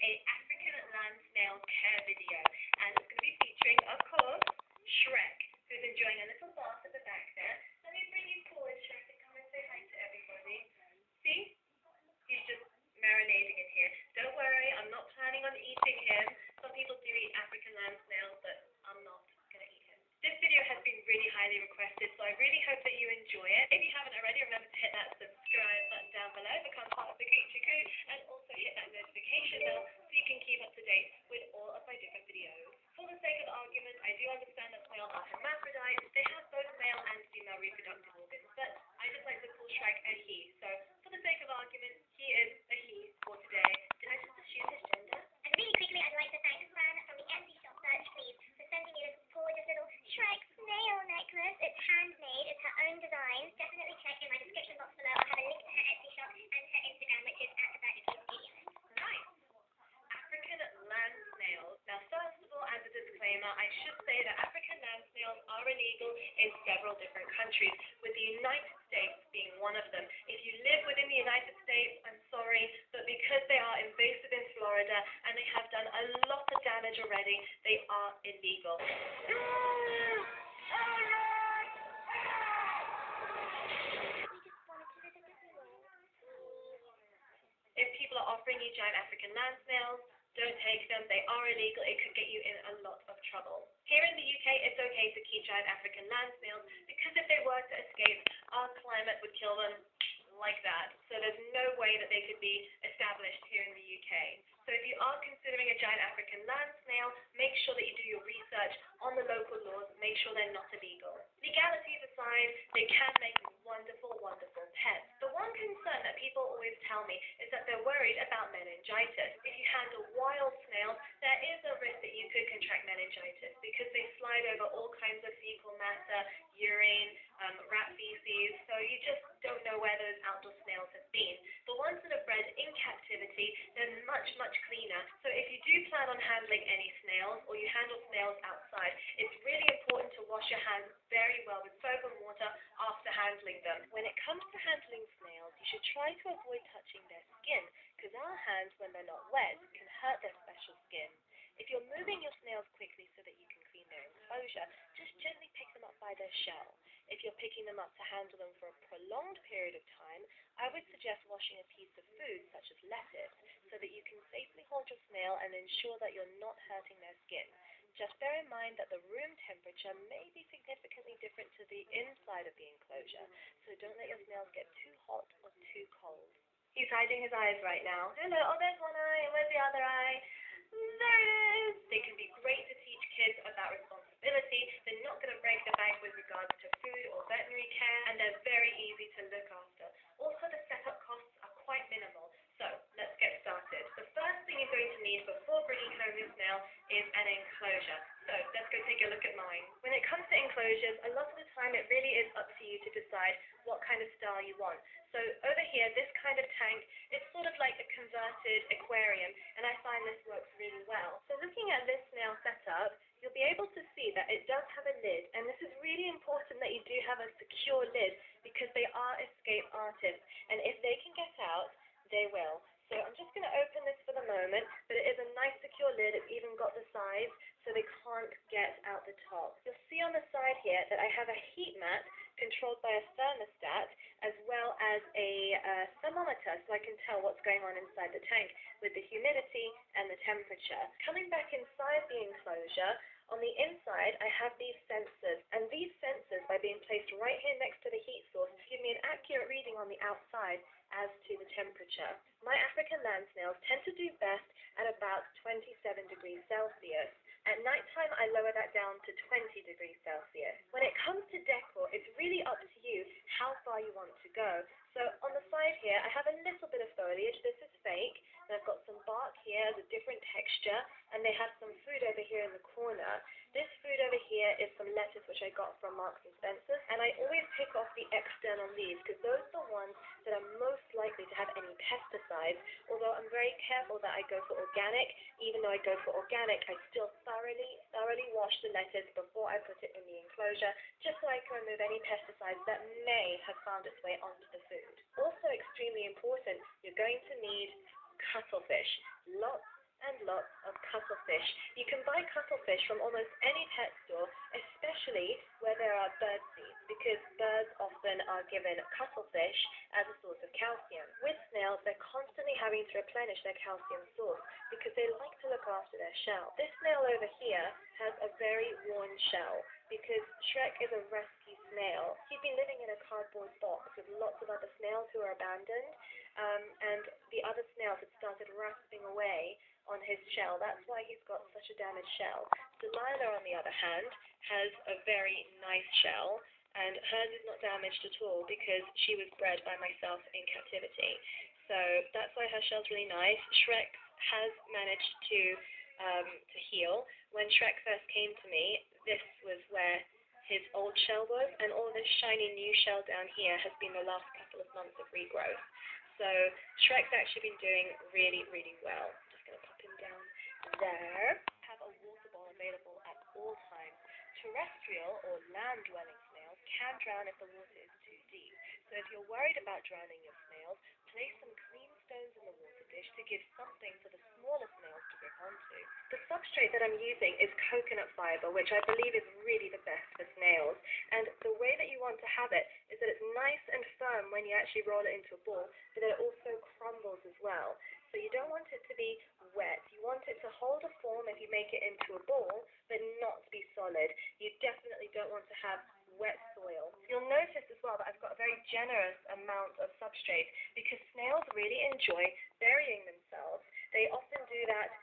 a African land snail care video, and it's going to be featuring, of course, Shrek, who's enjoying a little bath at the back there. Let me bring you forward, Shrek, and come and say hi to everybody. See? He's just marinating in here. Don't worry, I'm not planning on eating him. Some people do eat African land snails, but I'm not going to eat him. This video has been really highly requested, so I really hope that you enjoy it. If you haven't already, remember to hit that subscribe button down below, become part of the Creature Crew, and also hit that notification bell so you can keep up to date with all of my different videos. For the sake of argument, I do understand that snails are hermaphrodites. They have both male and female reproductive organs, but I just like to call Shrek a he. So, for the sake of argument, he is a he for today. Did I just assume his gender? And really quickly, I'd like to thank Fran from the Etsy shop Search Please for sending me this gorgeous little Shrek snail necklace. It's handmade, it's her own design. Definitely check in my description box below. I'll have a link to her Etsy shop and her Instagram, which is @TheBird Nice. African land snails. Now, first of all, as a disclaimer, I should say that African land snails are illegal in several different countries, with the United States being one of them. If you live within the United States, I'm sorry, but because they are invasive in Florida and they have done a lot of damage already, they are illegal. If people are offering you giant African land snails, don't take them. They are illegal. It could get you in a lot of trouble. Here in the UK, it's okay to keep giant African land snails because if they were to escape, our climate would kill them like that. So there's no way that they could be established here in the UK. So if you are considering a giant African land snail, make sure that you do your research on the local laws. Make sure they're not illegal. Legalities aside, they can make wonderful, wonderful pets. The one concern that people always tell me is that they're worried about meningitis. If you handle wild snails, there is a risk that you could contract meningitis because they slide over all kinds of fecal matter, urine, rat feces, so you just don't know where those outdoor snails have been. The ones that are bred in captivity, they're much, much cleaner. So if you do plan on handling any snails or you handle snails outside, it's really important to wash your hands very well with soap and water after handling them. When it comes to handling snails, you should try to avoid touching their skin because our hands, when they're not wet, can hurt their special skin. If you're moving your snails quickly so that you can clean their enclosure, just gently pick them up by their shell. If you're picking them up to handle them for a prolonged period of time, I would suggest washing a piece of food such as lettuce so that you can safely hold your snail and ensure that you're not hurting their skin. Just bear in mind that the room temperature may be significantly different to the inside of the enclosure, so don't let your snails get too hot or too cold. He's hiding his eyes right now. Hello, oh there's one eye, where's the other eye? There it is! They can be great to teach kids about responsibility. They're not going to break the bank with regards to food or veterinary care, and they're very easy to look after. Also, the setup costs are quite minimal. So, let's get started. The first thing you're going to need before bringing home your snail is an enclosure. So, let's go take a look at mine. When it comes to enclosures, a lot of the time it really is up to you to decide what kind of style you want. So, over here, this kind of tank, it's sort of like a converted aquarium, and I find this works really well. So, looking at this snail setup, you'll be able to see that it does have a lid, and this is really important that you do have a secure lid because they are escape artists, and if they can get out, they will. So I'm just going to open this for the moment, but it is a nice secure lid. It's even got the sides so they can't get out the top. You'll see on the side here that I have a heat mat controlled by a thermostat as well as a thermometer so I can tell what's going on inside the tank with the humidity and the temperature. Coming back inside the enclosure, on the inside I have these sensors, and these sensors, by being placed right here next to the heat source, give me an accurate reading on the outside as to the temperature. My African land snails tend to do best at about 27 degrees Celsius. At nighttime, I lower that down to 20 degrees Celsius. When it comes to decor, it's really up to you how far you want to go. So on the side here, I have a little bit of foliage. This is fake. And I've got some bark here, a different texture, and they have some food over here in the corner. This food over here is some lettuce which I got from Marks and Spencer, and I always pick off the external leaves because those are the ones that are most likely to have any pesticides, although I'm very careful that I go for organic. Even though I go for organic, I still thoroughly wash the lettuce before I put it in the enclosure, just so I can remove any pesticides that may have found its way onto the food. Also extremely important, you're going to need cuttlefish. Lots lots of cuttlefish. You can buy cuttlefish from almost any pet store, especially where there are bird seeds, because birds often are given cuttlefish as a source of calcium. With snails, they're constantly having to replenish their calcium source because they like to look after their shell. This snail over here has a very worn shell because Shrek is a rescue snail. He'd been living in a cardboard box with lots of other snails who were abandoned, and the other snails had started rasping away on his shell. That's why he's got such a damaged shell. Delilah, on the other hand, has a very nice shell, and hers is not damaged at all because she was bred by myself in captivity. So that's why her shell's really nice. Shrek has managed to heal. When Shrek first came to me, this was where his old shell was, and all this shiny new shell down here has been the last couple of months of regrowth. So Shrek's actually been doing really, really well. Just going to pop him down there. Have a water bowl available at all times. Terrestrial or land-dwelling snails can drown if the water is too deep. So if you're worried about drowning your snails, place some clean stones in the water dish to give something for the smaller snails to grip onto. The substrate that I'm using is coconut fiber, which I believe is really the best for snails. And the way that you want to have it is that it's nice and firm when you actually roll it into a ball, but that it also crumbles as well. So you don't want it to be wet. You want it to hold a form if you make it into a ball, but not be solid. You definitely don't want to have wet soil. You'll notice as well that I've got a very generous amount of substrate because snails really enjoy burying themselves. They often do that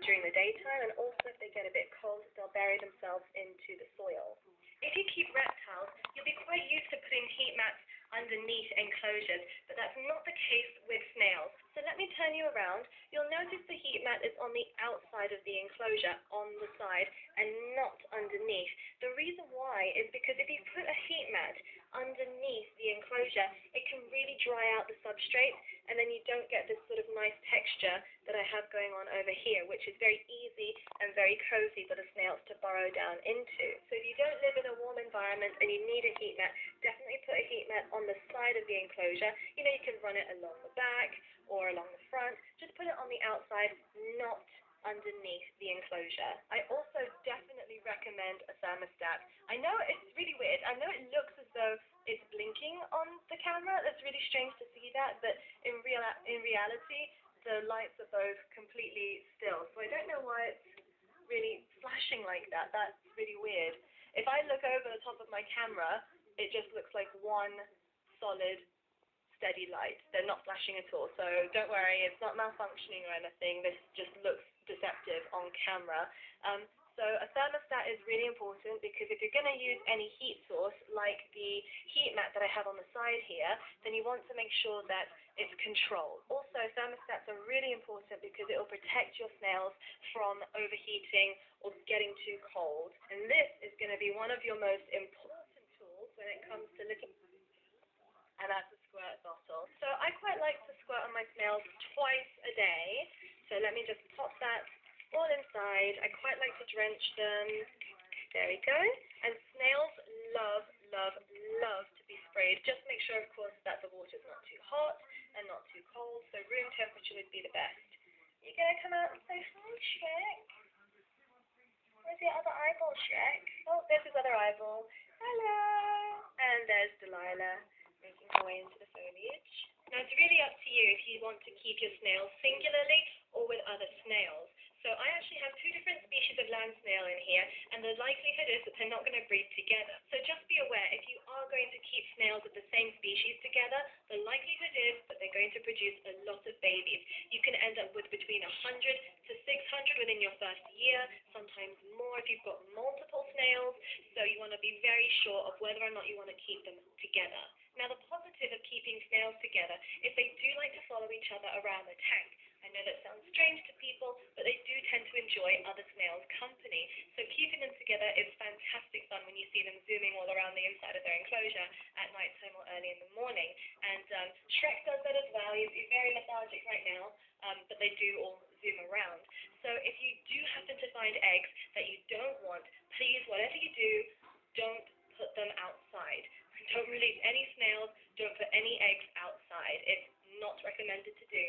during the daytime, and also if they get a bit cold, they'll bury themselves into the soil. If you keep reptiles, you'll be quite used to putting heat mats underneath enclosures, but that's not the case with snails. So let me turn you around. You'll notice the heat mat is on the outside of the enclosure, on the side, and not underneath. The reason why is because if you put a heat mat underneath the enclosure, it can really dry out the substrate, and then you don't get this sort of nice texture that I have going on over here, which is very easy and very cozy for the snails to burrow down into. So if you don't live in a warm environment and you need a heat mat, definitely put a heat mat on the side of the enclosure. You know, you can run it along the back or along the front. Just put it on the outside, not underneath the enclosure. I also definitely recommend a thermostat. I know it's really weird. I know it looks as though it's blinking on the camera. That's really strange to see that, but in reality, the lights are both completely still. So I don't know why it's really flashing like that. That's really weird. If I look over the top of my camera, it just looks like one solid steady light. They're not flashing at all, so don't worry, it's not malfunctioning or anything. This just looks deceptive on camera. So a thermostat is really important because if you're going to use any heat source, like the heat mat that I have on the side here, then you want to make sure that it's controlled. Also, thermostats are really important because it will protect your snails from overheating or getting too cold. And this is going to be one of your most important tools when it comes to looking, and that's a squirt bottle. So I quite like to squirt on my snails twice a day. So let me just pop that all inside. I quite like to drench them. There we go. And snails love, love, love to be sprayed. Just make sure, of course, that the water's not too hot and not too cold. So room temperature would be the best. You gonna come out and say hi, Shrek? Where's your other eyeball, Shrek? Oh, there's his other eyeball. Hello. And there's Delilah making her way into the foliage. Now, it's really up to you if you want to keep your snails singularly or with other snails. So I actually have two different species of land snail in here, and the likelihood is that they're not going to breed together. So just be aware, if you are going to keep snails of the same species together, the likelihood is that they're going to produce a lot of babies. You can end up with between 100 to 600 within your first year, sometimes more if you've got multiple snails. So you want to be very sure of whether or not you want to keep them together. Now, the positive of keeping snails together is they do like to follow each other around the tank. I know that sounds strange to people, but they do tend to enjoy other snails' company. So keeping them together is fantastic fun when you see them zooming all around the inside of their enclosure at night time or early in the morning. And Shrek does that as well. He's very lethargic right now, but they do all zoom around. So if you do happen to find eggs that you don't want, please, whatever you do, don't put them outside. Don't release any snails. Don't put any eggs outside. It's not recommended to do.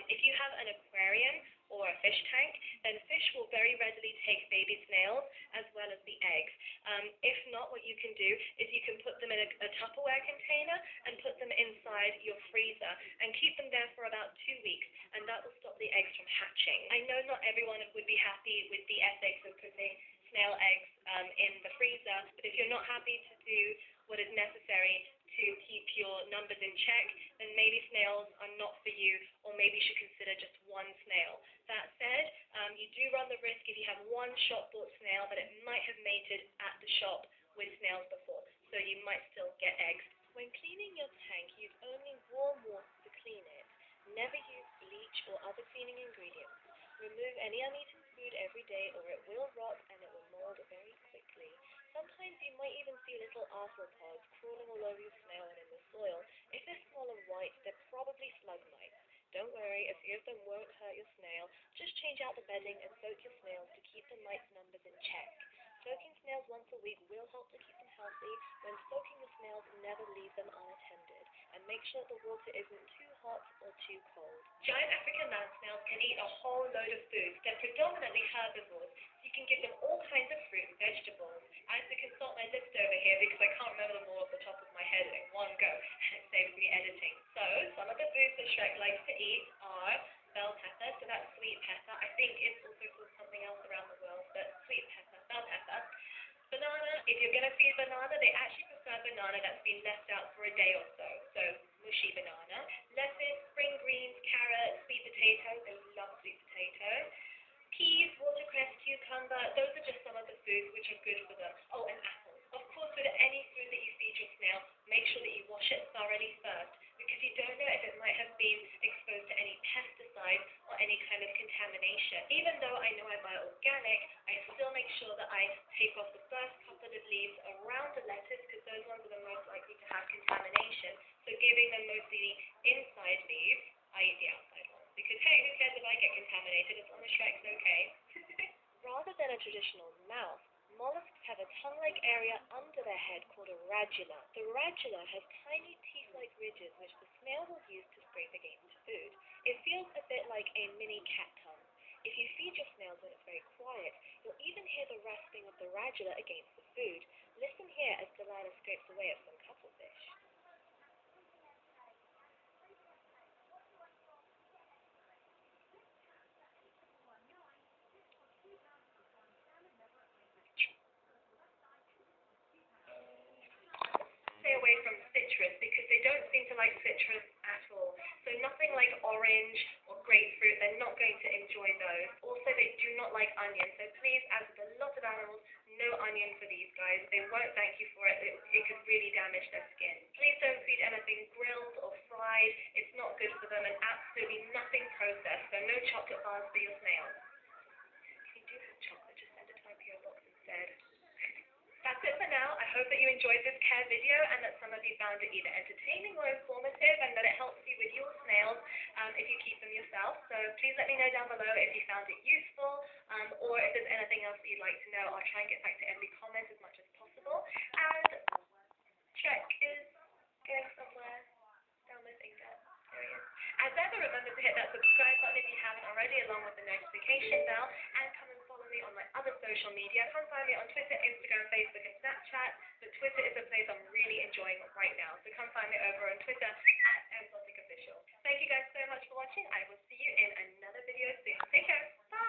If you have an aquarium or a fish tank, then fish will very readily take baby snails as well as the eggs. If not, what you can do is you can put them in a Tupperware container and put them inside your freezer and keep them there for about 2 weeks, and that will stop the eggs from hatching. I know not everyone would be happy with the ethics of putting snail eggs in the freezer, but if you're not happy to do what is necessary to keep your numbers in check, then maybe snails are not for you, or maybe you should consider just one snail. That said, you do run the risk if you have one shop-bought snail that it might have mated at the shop with snails before, so you might still get eggs. When cleaning your tank, use only warm water to clean it. Never use bleach or other cleaning ingredients. Remove any uneaten food every day or it will rot and it will mold very quickly. Sometimes you might even see little arthropods crawling all over your snail and in the soil. If they're small and white, they're probably slug mites. Don't worry, a few of them won't hurt your snail. Just change out the bedding and soak your snails to keep the mites numbers in check. Soaking snails once a week will help to keep them healthy. When soaking the snails, never leave them unattended, and make sure the water isn't too hot or too cold. Giant African land snails can eat a whole load of food. They're predominantly herbivores, so you can give them all kinds of fruit and vegetables. I have to consult my list over here because I can't remember them all off the top of my head in one go, and it saves me editing. So, some of the foods that Shrek likes to eat are bell pepper, so that's sweet pepper. I think it's also called something else around the world, but sweet pepper, bell pepper. Banana, if you're going to feed banana, they actually prefer banana that's been left out for a day or so. So, mushy banana. Lettuce, spring greens, carrots, sweet potatoes. They love sweet potatoes. Peas, watercress, cucumber. Those are just some of the foods which are good for them. Oh, and apples. Of course, with any food that you feed your snail, make sure that you wash it thoroughly first, because you don't know if it might have been exposed to any pesticides or any kind of contamination. Even though I know I buy organic, I still make sure that I take off the first couple of leaves around the lettuce, because those ones are the most likely to have contamination. So giving them mostly the inside leaves, I eat the outside ones, because hey, who cares if I get contaminated as long as Shrek's okay. Rather than a traditional mouth, mollusks have a tongue-like area under their head called a radula. The radula has tiny teeth-like ridges which the snail will use to scrape against food. It feels a bit like a mini cat tongue. If you feed your snails when it's very quiet, you'll even hear the rasping of the radula against the food. Listen here as Delilah scrapes away at some cuttlefish. Stay away from citrus because they don't seem to like citrus at all. So nothing like orange or grapefruit, they're not going to enjoy those. Also, they do not like onion. So please, as with a lot of animals, no onion for these guys. They won't thank you for it. It could really damage their skin. Please don't feed anything grilled or fried. It's not good for them, and absolutely nothing processed. So no chocolate bars for your snails. If you do have chocolate, just send it to my PO box instead. That's it for now. I hope that you enjoyed this care video and that some of you found it either entertaining or informative and that it helps you with your snails if you keep them yourself. So please let me know down below if you found it useful or if there's anything else that you'd like to know. I'll try and get back to every comment as much as possible. And Shrek is going somewhere down my finger. There he is. As ever, remember to hit that subscribe button if you haven't already, along with the notification bell, and come and follow me on my other social media. Come find me on Twitter, Instagram, Facebook, and Snapchat. But Twitter is a place I'm really enjoying right now, so come find me over on Twitter at @msalticofficial. Thank you guys so much for watching. I will see you in another video soon. Take care. Bye.